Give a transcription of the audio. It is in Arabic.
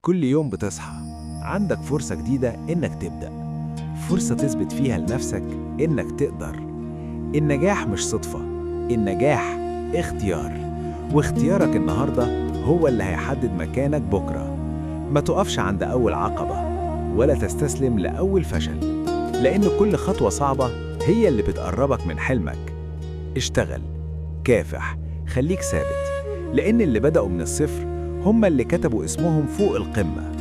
كل يوم بتصحى عندك فرصة جديدة إنك تبدأ، فرصة تثبت فيها لنفسك إنك تقدر. النجاح مش صدفة، النجاح اختيار، واختيارك النهاردة هو اللي هيحدد مكانك بكرة. ما تقفش عند أول عقبة ولا تستسلم لأول فشل، لأن كل خطوة صعبة هي اللي بتقربك من حلمك. اشتغل، كافح، خليك ثابت، لأن اللي بدأوا من الصفر هم اللي كتبوا اسمهم فوق القمة.